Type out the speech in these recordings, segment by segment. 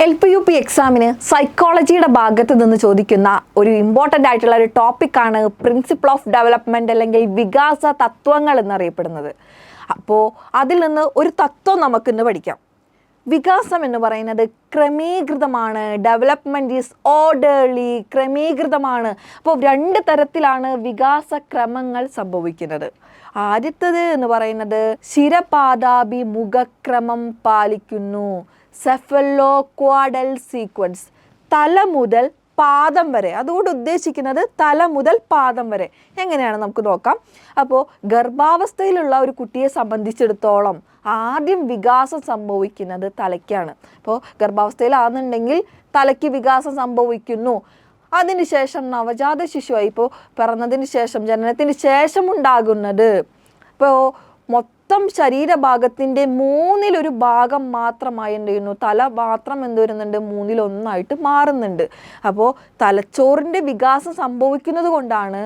LP എക്സാമിന് സൈക്കോളജിയുടെ ഭാഗത്ത് നിന്ന് ചോദിക്കുന്ന ഒരു ഇമ്പോർട്ടൻ്റ് ആയിട്ടുള്ള ഒരു ടോപ്പിക്കാണ് പ്രിൻസിപ്പിൾ ഓഫ് ഡെവലപ്മെൻറ്റ് അല്ലെങ്കിൽ വികാസ തത്വങ്ങൾ എന്നറിയപ്പെടുന്നത്. അപ്പോൾ അതിൽ നിന്ന് ഒരു തത്വം നമുക്കിന്ന് പഠിക്കാം. വികാസം എന്ന് പറയുന്നത് ക്രമീകൃതമാണ്. ഡെവലപ്മെൻറ്റ് ഈസ് ഓർഡർലി, ക്രമീകൃതമാണ്. അപ്പോൾ രണ്ട് തരത്തിലാണ് വികാസക്രമങ്ങൾ സംഭവിക്കുന്നത്. ആദ്യത്തേത് എന്ന് പറയുന്നത് ശിരപാദാഭിമുഖക്രമം പാലിക്കുന്നു. സെഫലോ ക്വാഡൽ സീക്വൻസ്, തല മുതൽ പാദം വരെ. അതുകൊണ്ട് ഉദ്ദേശിക്കുന്നത് തല മുതൽ പാദം വരെ എങ്ങനെയാണ് നമുക്ക് നോക്കാം. അപ്പോൾ ഗർഭാവസ്ഥയിലുള്ള ഒരു കുട്ടിയെ സംബന്ധിച്ചിടത്തോളം ആദ്യം വികാസം സംഭവിക്കുന്നത് തലയ്ക്കാണ്. അപ്പോൾ ഗർഭാവസ്ഥയിലാണെന്നുണ്ടെങ്കിൽ തലയ്ക്ക് വികാസം സംഭവിക്കുന്നു. അതിനുശേഷം നവജാത ശിശുവായി ഇപ്പോൾ പിറന്നതിന് ശേഷം ജനനത്തിന് ശേഷം ഉണ്ടാകുന്നത് ഇപ്പോൾ മൊത്തം ശരീരഭാഗത്തിൻ്റെ 1/3 ഭാഗം മാത്രമായി എന്ത് ചെയ്യുന്നു, തല മാത്രം എന്ത് വരുന്നുണ്ട്, 1/3 മാറുന്നുണ്ട്. അപ്പോൾ തലച്ചോറിൻ്റെ വികാസം സംഭവിക്കുന്നത് കൊണ്ടാണ്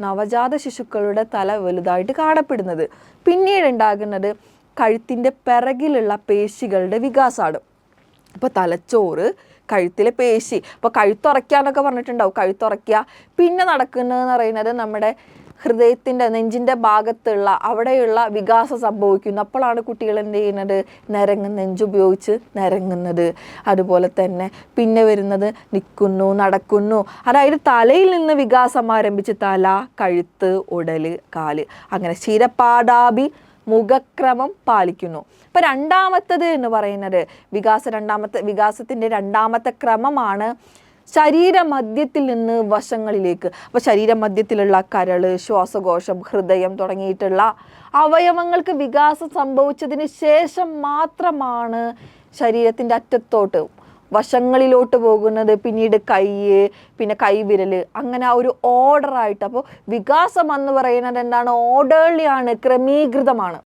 നവജാത ശിശുക്കളുടെ തല വലുതായിട്ട് കാണപ്പെടുന്നത്. പിന്നീട് ഉണ്ടാകുന്നത് കഴുത്തിൻ്റെ പിറകിലുള്ള പേശികളുടെ വികാസമാണ്. അപ്പോൾ തലച്ചോറ്, കഴുത്തിലെ പേശി, അപ്പോൾ കഴുത്തുറയ്ക്കുക എന്നൊക്കെ പറഞ്ഞിട്ടുണ്ടാവും, കഴുത്തുറയ്ക്കുക. പിന്നെ നടക്കുന്നതെന്ന് പറയുന്നത് നമ്മുടെ ഹൃദയത്തിൻ്റെ നെഞ്ചിൻ്റെ ഭാഗത്തുള്ള അവിടെയുള്ള വികാസം സംഭവിക്കുന്നു. അപ്പോഴാണ് കുട്ടികൾ എന്ത് ചെയ്യുന്നത്, നെഞ്ചുപയോഗിച്ച് നിരങ്ങുന്നത്. അതുപോലെ തന്നെ പിന്നെ വരുന്നത് നിൽക്കുന്നു, നടക്കുന്നു. അതായത് തലയിൽ നിന്ന് വികാസം ആരംഭിച്ച് തല, കഴുത്ത്, ഉടൽ, കാല്, അങ്ങനെ ശിരപാദാഭി മുഖക്രമം പാലിക്കുന്നു. ഇപ്പം രണ്ടാമത്തത് എന്ന് പറയുന്നത് വികാസത്തിൻ്റെ രണ്ടാമത്തെ ക്രമമാണ് ശരീരമധ്യത്തിൽ നിന്ന് വശങ്ങളിലേക്ക്. അപ്പോൾ ശരീരമധ്യത്തിലുള്ള കരൾ, ശ്വാസകോശം, ഹൃദയം തുടങ്ങിയിട്ടുള്ള അവയവങ്ങൾക്ക് വികാസം സംഭവിച്ചതിന് ശേഷം മാത്രമാണ് ശരീരത്തിൻ്റെ അറ്റത്തോട്ട് വശങ്ങളിലോട്ട് പോകുന്നത്. പിന്നീട് കൈ, പിന്നെ കൈവിരൽ, അങ്ങനെ ആ ഒരു ഓർഡറായിട്ട്. അപ്പോൾ വികാസം എന്ന് പറയുന്നത് എന്താണ്, ഓർഡർലിയാണ്, ക്രമീകൃതമാണ്.